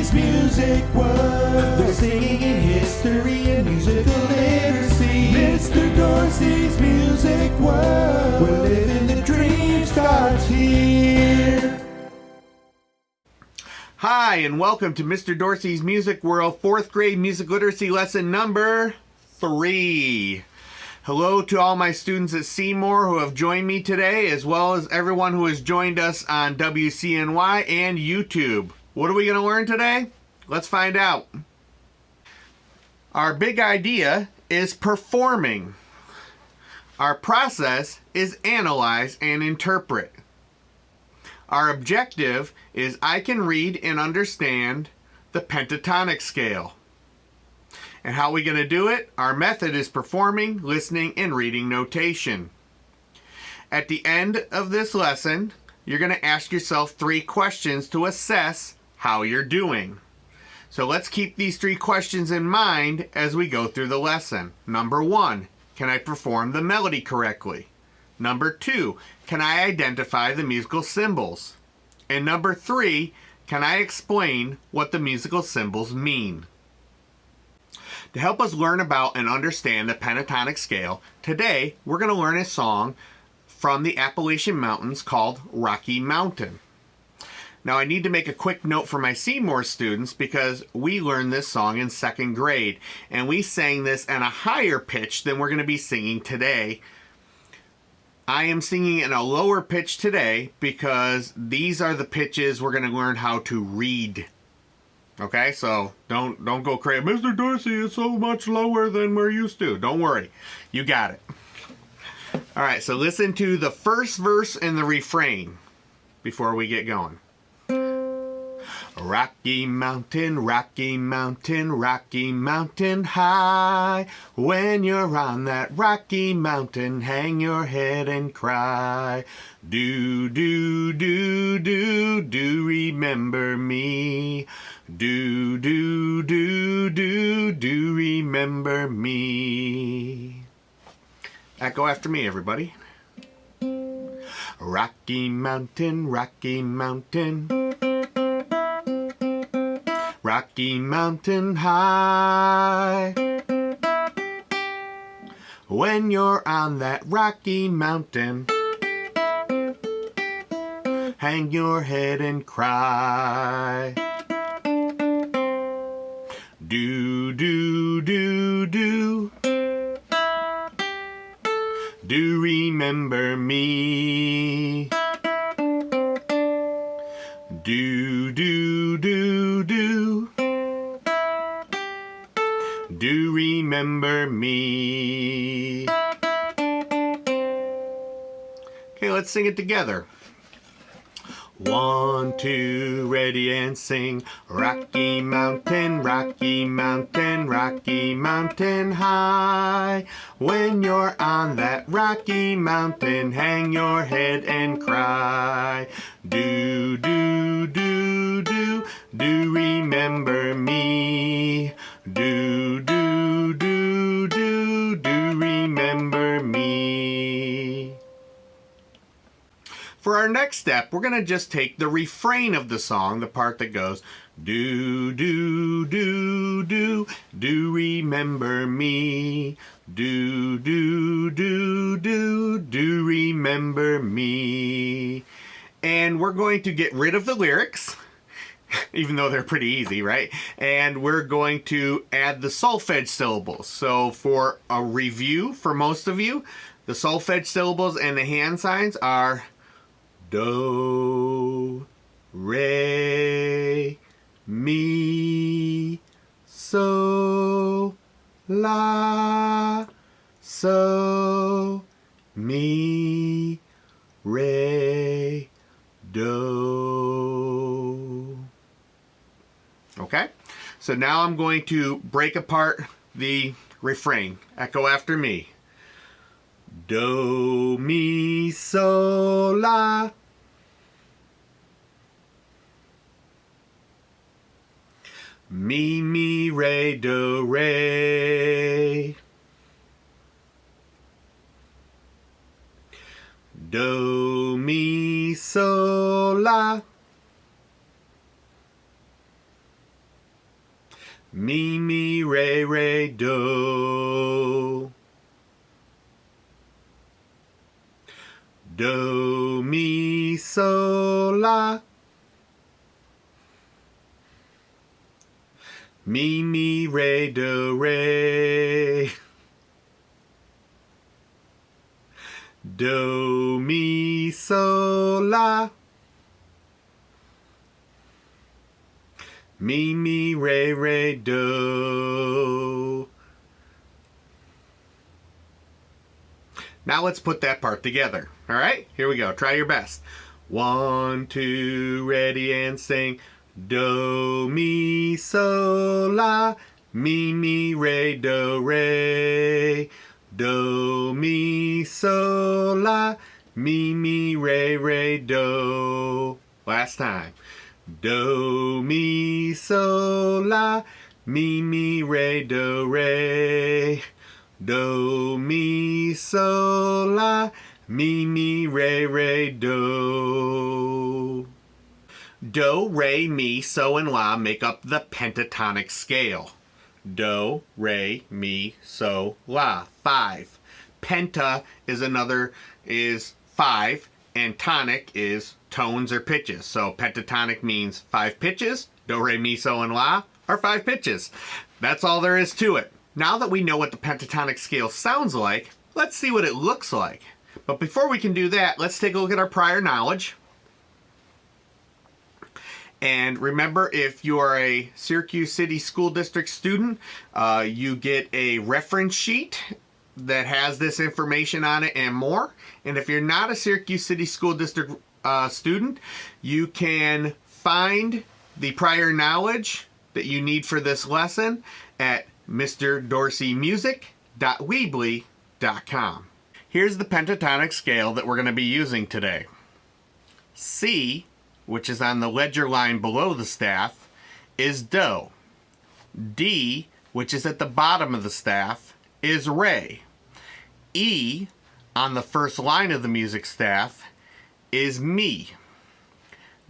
Dorsey's Music World. They're singing in history and musical literacy. Mr. Dorsey's Music World, where living the dream starts here. Hi, and welcome to Mr. Dorsey's Music World 4th grade music literacy lesson number 3. Hello to all my students at Seymour who have joined me today, as well as everyone who has joined us on WCNY and YouTube. What are we going to learn today? Let's find out. Our big idea is performing. Our process is analyze and interpret. Our objective is I can read and understand the pentatonic scale. And how are we going to do it? Our method is performing, listening, and reading notation. At the end of this lesson, you're going to ask yourself 3 questions to assess how you're doing. So let's keep these 3 questions in mind as we go through the lesson. Number 1, can I perform the melody correctly? Number 2, can I identify the musical symbols? And number 3, can I explain what the musical symbols mean? To help us learn about and understand the pentatonic scale, today we're going to learn a song from the Appalachian Mountains called Rocky Mountain. Now I need to make a quick note for my Seymour students because we learned this song in 2nd grade and we sang this at a higher pitch than we're going to be singing today. I am singing in a lower pitch today because these are the pitches we're going to learn how to read. Okay, so don't go crazy. Mr. Dorsey is so much lower than we're used to. Don't worry, you got it. All right, so listen to the first verse and the refrain before we get going. Rocky Mountain, Rocky Mountain, Rocky Mountain high. When you're on that Rocky Mountain, hang your head and cry. Do, do, do, do, do remember me. Do, do, do, do, do remember me. Echo after me, everybody. Rocky Mountain, Rocky Mountain. Rocky Mountain high. When you're on that Rocky Mountain, hang your head and cry. Do, do, do, do. Do remember me. Do, do, do, do. Do remember me. Okay, let's sing it together. 1, 2, ready and sing. Rocky Mountain, Rocky Mountain, Rocky Mountain high. When you're on that Rocky Mountain, hang your head and cry. Do, do, do, do, do remember me. Do, do, do, do, do remember me. For our next step, we're going to just take the refrain of the song, the part that goes, do, do, do, do, do remember me. Do, do, do, do, do remember me. And we're going to get rid of the lyrics, even though they're pretty easy, right? And we're going to add the solfege syllables. So for a review, for most of you, the solfege syllables and the hand signs are do, re, mi, so, la, so, mi, re, do. Okay, so now I'm going to break apart the refrain. Echo after me. Do, mi, so, la. Mi, mi, re, do, re. Do, mi, so, la. Mi, mi, re, re, do. Do, mi, so, la. Mi, mi, re, do, re. Do, mi, so, la. Mi, mi, re, re, do. Now let's put that part together. All right, here we go. Try your best. 1, 2, ready and sing. Do, mi, so, la. Mi, mi, re, do, re. Do, mi, so, la. Mi, mi, re, re, do. Last time. Do, mi, so, la. Mi, mi, re, do, re. Do, mi, so, la. Mi, mi, re, re, do. Do, re, mi, so, and la make up the pentatonic scale. Do, re, mi, so, la. 5. Penta is 5, and tonic is tones or pitches. So pentatonic means 5 pitches. Do, re, mi, so, and la are 5 pitches. That's all there is to it. Now that we know what the pentatonic scale sounds like, let's see what it looks like. But before we can do that, let's take a look at our prior knowledge. And remember, if you are a Syracuse City School District student, you get a reference sheet that has this information on it and more. And if you're not a Syracuse City School District student, you can find the prior knowledge that you need for this lesson at mrdorseymusic.weebly.com. Here's the pentatonic scale that we're going to be using today. C, which is on the ledger line below the staff, is do. D, which is at the bottom of the staff, is re. E, on the first line of the music staff, is mi.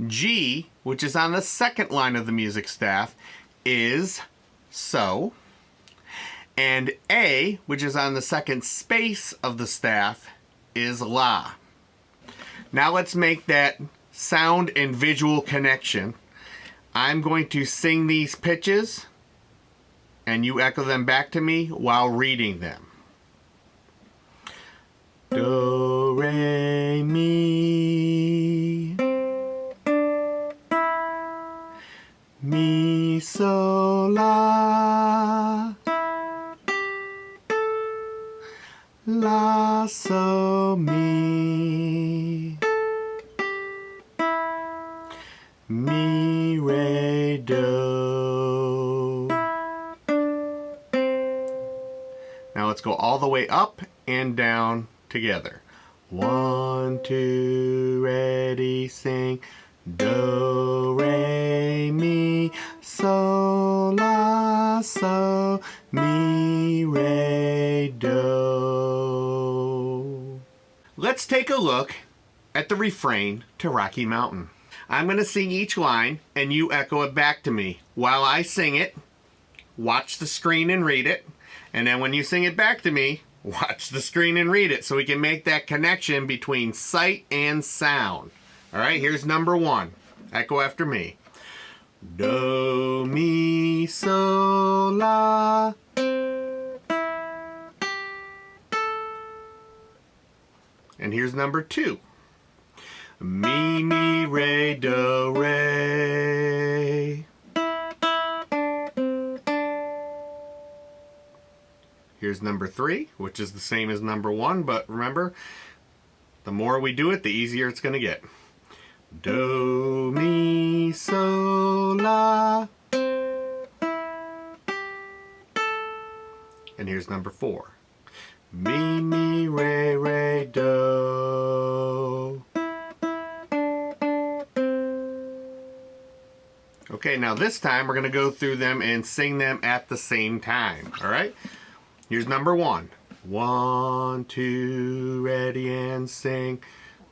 G, which is on the second line of the music staff, is so. And A, which is on the second space of the staff, is la. Now let's make that sound and visual connection. I'm going to sing these pitches, and you echo them back to me while reading them. Do, re, mi. Mi, so, la. La, so, mi. Mi, re, do. Now let's go all the way up and down together. 1, 2, ready, sing. Do, re, mi, so, la, so, mi, re, do. Let's take a look at the refrain to Rocky Mountain. I'm going to sing each line, and you echo it back to me. While I sing it, watch the screen and read it. And then when you sing it back to me, watch the screen and read it so we can make that connection between sight and sound. All right, here's number 1. Echo after me. Do, mi, so, la. And here's number 2. Mi, mi, re, do, re. Here's number 3, which is the same as number 1, but remember, the more we do it, the easier it's going to get. Do, mi, so, la. And here's number 4. Mi, mi, re, re, do. Okay, now this time we're going to go through them and sing them at the same time. All right? Here's number 1. 1, 2, ready and sing.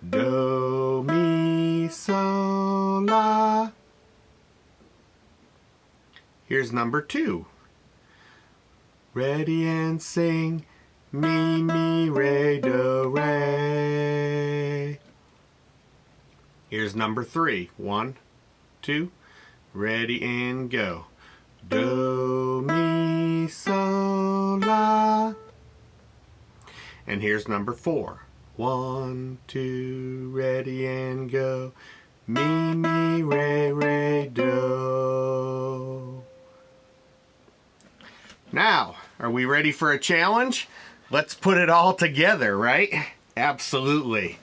Do, mi, so, la. Here's number 2. Ready and sing, mi, mi, re, do, re. Here's number 3. 1, 2, ready and go. Do, mi, so, la. And here's number 4. 1, 2, ready and go. Mi, mi, re, re, do. Now, are we ready for a challenge? Let's put it all together, right? Absolutely.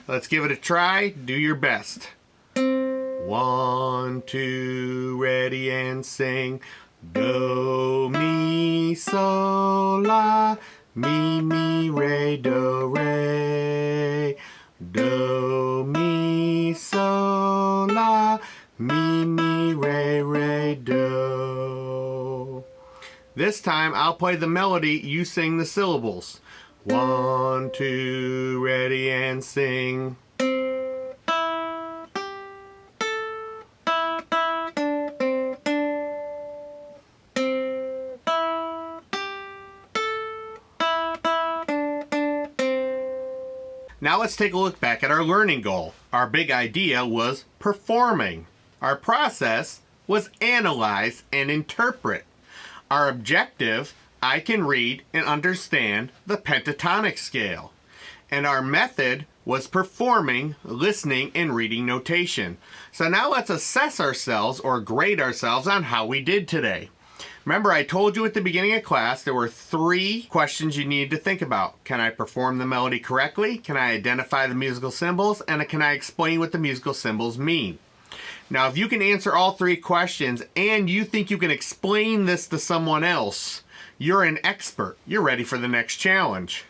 Let's give it a try. Do your best. 1, 2, ready and sing. Do, mi, so, la. Mi, mi, re, do, re. Do, mi, so, la. Mi, mi, re, re, do. This time I'll play the melody, you sing the syllables. 1, 2, ready and sing. Now let's take a look back at our learning goal. Our big idea was performing. Our process was analyze and interpret. Our objective, I can read and understand the pentatonic scale. And our method was performing, listening, and reading notation. So now let's assess ourselves or grade ourselves on how we did today. Remember, I told you at the beginning of class there were 3 questions you needed to think about. Can I perform the melody correctly? Can I identify the musical symbols? And can I explain what the musical symbols mean? Now, if you can answer all 3 questions and you think you can explain this to someone else, you're an expert. You're ready for the next challenge.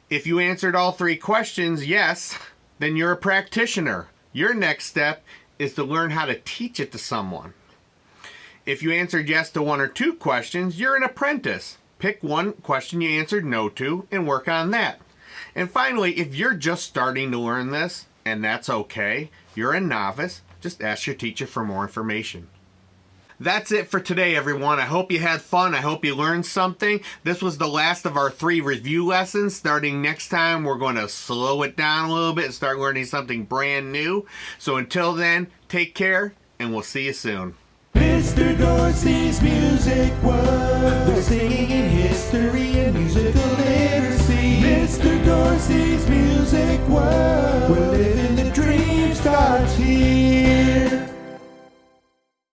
If you answered all 3 questions, yes, then you're a practitioner. Your next step is to learn how to teach it to someone. If you answered yes to 1 or 2 questions, you're an apprentice. Pick one question you answered no to and work on that. And finally, if you're just starting to learn this, and that's okay, you're a novice, just ask your teacher for more information. That's it for today, everyone. I hope you had fun. I hope you learned something. This was the last of our 3 review lessons. Starting next time, we're going to slow it down a little bit and start learning something brand new. So until then, take care, and we'll see you soon. Mr. Dorsey's Music World. We're singing in history and musical literacy. Mr. Dorsey's Music World. We're living the dream starts here.